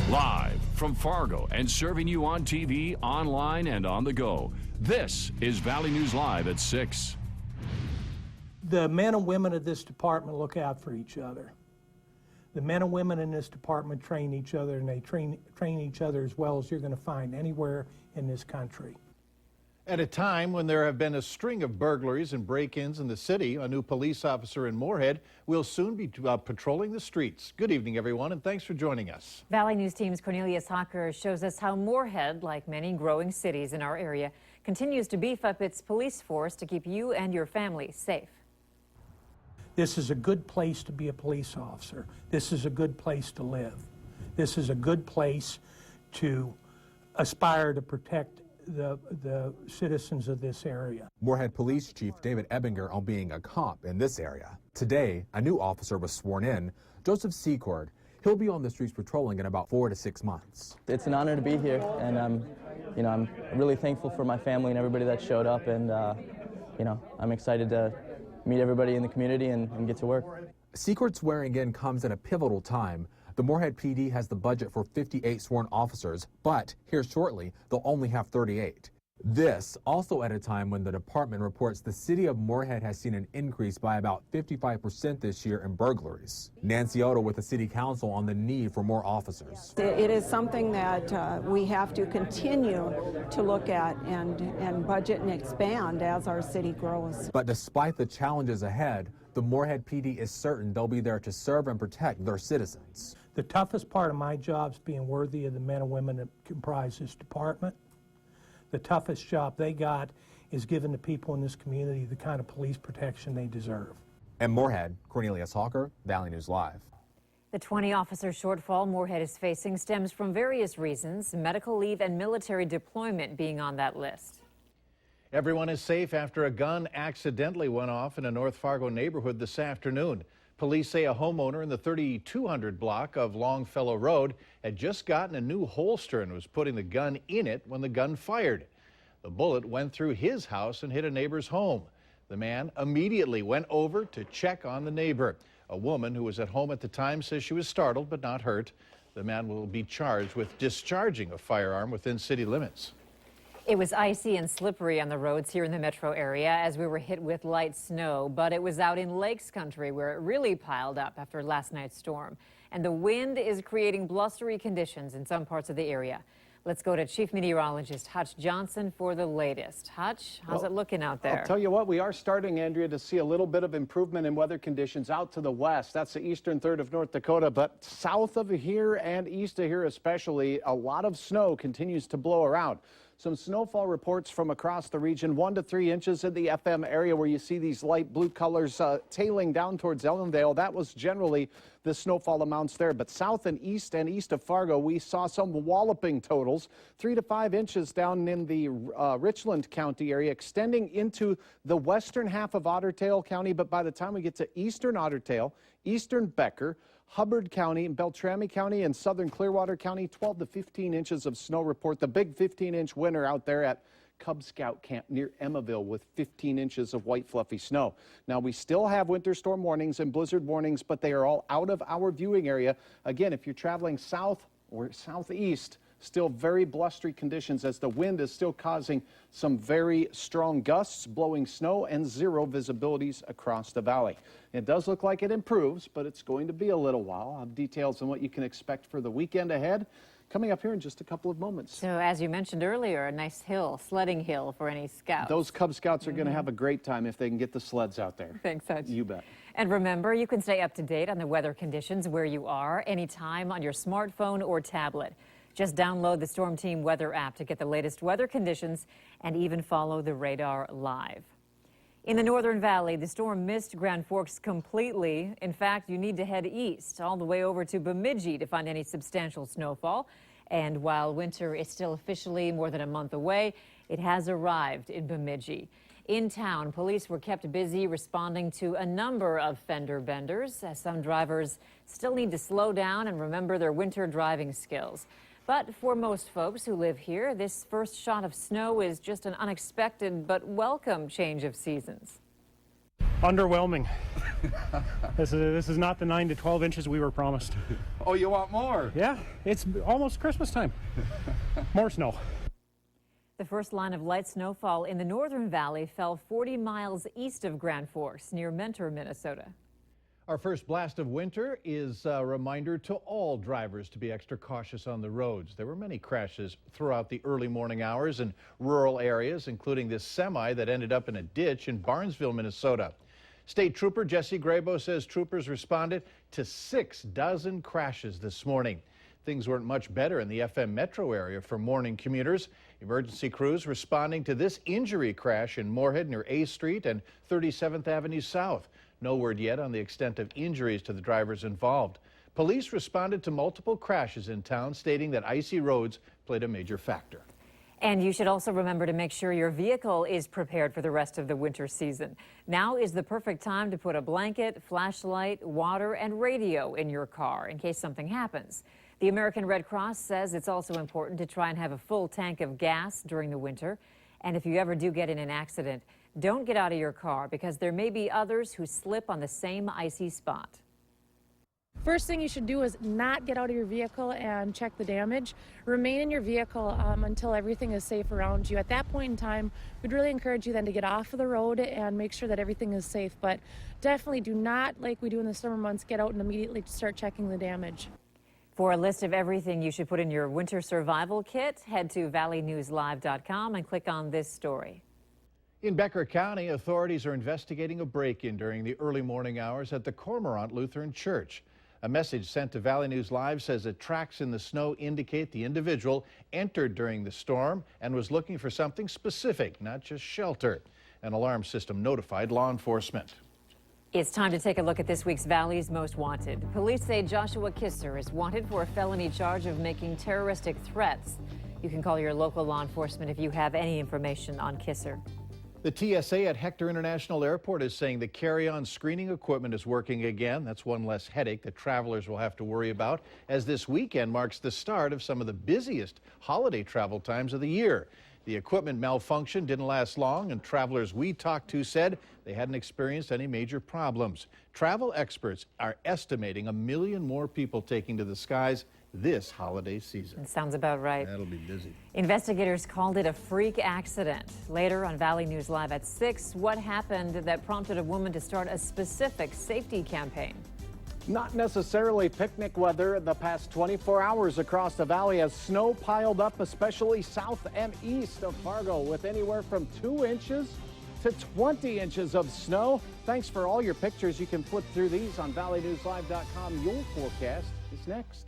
Live from Fargo and serving you on TV, online, and on the go. This is Valley News Live at 6. The men and women of this department look out for each other. The men and women in this department train each other, and they train each other as well as you're going to find anywhere in this country. At a time when there have been a string of burglaries and break-ins in the city, a new police officer in Moorhead will soon be patrolling the streets. Good evening, everyone, and thanks for joining us. Valley News Team's Cornelius Hawker shows us how Moorhead, like many growing cities in our area, continues to beef up its police force to keep you and your family safe. This is a good place to be a police officer. This is a good place to live. This is a good place to aspire to protect the citizens of this area. Moorhead Police Chief David Ebinger on being a cop in this area. Today, a new officer was sworn in, Joseph Secord. He'll be on the streets patrolling in about 4 to 6 months. It's an honor to be here, and I'm really thankful for my family and everybody that showed up, and I'm excited to meet everybody in the community and get to work. Secord's swearing in comes at a pivotal time. The Moorhead PD has the budget for 58 sworn officers, but here shortly, they'll only have 38. This also at a time when the department reports the city of Moorhead has seen an increase by about 55% this year in burglaries. Nancy Otto with the city council on the need for more officers. It is something that we have to continue to look at and budget and expand as our city grows. But despite the challenges ahead, the Moorhead PD is certain they'll be there to serve and protect their citizens. The toughest part of my job is being worthy of the men and women that comprise this department. The toughest job they got is giving the people in this community the kind of police protection they deserve. And Moorhead, Cornelius Hawker, Valley News Live. The 20-officer shortfall Moorhead is facing stems from various reasons, medical leave and military deployment being on that list. Everyone is safe after a gun accidentally went off in a North Fargo neighborhood this afternoon. Police say a homeowner in the 3200 block of Longfellow Road had just gotten a new holster and was putting the gun in it when the gun fired. The bullet went through his house and hit a neighbor's home. The man immediately went over to check on the neighbor. A woman who was at home at the time says she was startled but not hurt. The man will be charged with discharging a firearm within city limits. It was icy and slippery on the roads here in the metro area as we were hit with light snow, but it was out in Lakes Country where it really piled up after last night's storm. And the wind is creating blustery conditions in some parts of the area. Let's go to Chief Meteorologist Hutch Johnson for the latest. Hutch, how's it looking out there? I'll tell you what, we are starting, Andrea, to see a little bit of improvement in weather conditions out to the west. That's the eastern third of North Dakota, but south of here and east of here especially, a lot of snow continues to blow around. Some snowfall reports from across the region, 1 to 3 inches in the FM area where you see these light blue colors tailing down towards Ellendale. That was generally the snowfall amounts there. But south and east of Fargo, we saw some walloping totals, 3 to 5 inches down in the Richland County area, extending into the western half of Otter Tail County. But by the time we get to eastern Otter Tail, eastern Becker, Hubbard County, Beltrami County, and southern Clearwater County, 12 to 15 inches of snow report. The big 15-inch winner out there at Cub Scout Camp near Emmaville with 15 inches of white fluffy snow. Now, we still have winter storm warnings and blizzard warnings, but they are all out of our viewing area. Again, if you're traveling south or southeast, still very blustery conditions as the wind is still causing some very strong gusts, blowing snow and zero visibilities across the valley. It does look like it improves, but it's going to be a little while. I'll have details on what you can expect for the weekend ahead coming up here in just a couple of moments. So as you mentioned earlier, a nice hill, sledding hill for any scouts. Those Cub Scouts are going to have a great time if they can get the sleds out there. Thanks, Hutch. You bet. And remember, you can stay up to date on the weather conditions where you are anytime on your smartphone or tablet. Just download the Storm Team weather app to get the latest weather conditions and even follow the radar live. In the Northern Valley, the storm missed Grand Forks completely. In fact, you need to head east all the way over to Bemidji to find any substantial snowfall. And while winter is still officially more than a month away, it has arrived in Bemidji. In town, police were kept busy responding to a number of fender benders, as some drivers still need to slow down and remember their winter driving skills. But for most folks who live here, this first shot of snow is just an unexpected but welcome change of seasons. Underwhelming. This is not the 9 to 12 inches we were promised. Oh, you want more? Yeah, it's almost Christmas time. More snow. The first line of light snowfall in the Northern Valley fell 40 miles east of Grand Forks near Mentor, Minnesota. Our first blast of winter is a reminder to all drivers to be extra cautious on the roads. There were many crashes throughout the early morning hours in rural areas, including this semi that ended up in a ditch in Barnesville, Minnesota. State Trooper Jesse Grabo says troopers responded to 6 dozen crashes this morning. Things weren't much better in the FM metro area for morning commuters. Emergency crews responding to this injury crash in Moorhead near A Street and 37th Avenue South. No word yet on the extent of injuries to the drivers involved. Police responded to multiple crashes in town, stating that icy roads played a major factor. And you should also remember to make sure your vehicle is prepared for the rest of the winter season. Now is the perfect time to put a blanket, flashlight, water, and radio in your car in case something happens. The American Red Cross says it's also important to try and have a full tank of gas during the winter. And if you ever do get in an accident, don't get out of your car because there may be others who slip on the same icy spot. First thing you should do is not get out of your vehicle and check the damage. Remain in your vehicle until everything is safe around you. At that point in time, we'd really encourage you then to get off of the road and make sure that everything is safe. But definitely do not, like we do in the summer months, get out and immediately start checking the damage. For a list of everything you should put in your winter survival kit, head to valleynewslive.com and click on this story. In Becker County, authorities are investigating a break-in during the early morning hours at the Cormorant Lutheran Church. A message sent to Valley News Live says that tracks in the snow indicate the individual entered during the storm and was looking for something specific, not just shelter. An alarm system notified law enforcement. It's time to take a look at this week's Valley's Most Wanted. Police say Joshua Kisser is wanted for a felony charge of making terroristic threats. You can call your local law enforcement if you have any information on Kisser. The TSA at Hector International Airport is saying the carry-on screening equipment is working again. That's one less headache that travelers will have to worry about, as this weekend marks the start of some of the busiest holiday travel times of the year. The equipment malfunction didn't last long, and travelers we talked to said they hadn't experienced any major problems. Travel experts are estimating 1 million more people taking to the skies this holiday season. Sounds about right. That'll be busy. Investigators called it a freak accident. Later on Valley News Live at 6, what happened that prompted a woman to start a specific safety campaign? Not necessarily picnic weather the past 24 hours across the valley as snow piled up, especially south and east of Fargo, with anywhere from 2 inches to 20 inches of snow. Thanks for all your pictures. You can flip through these on valleynewslive.com. Your forecast is next.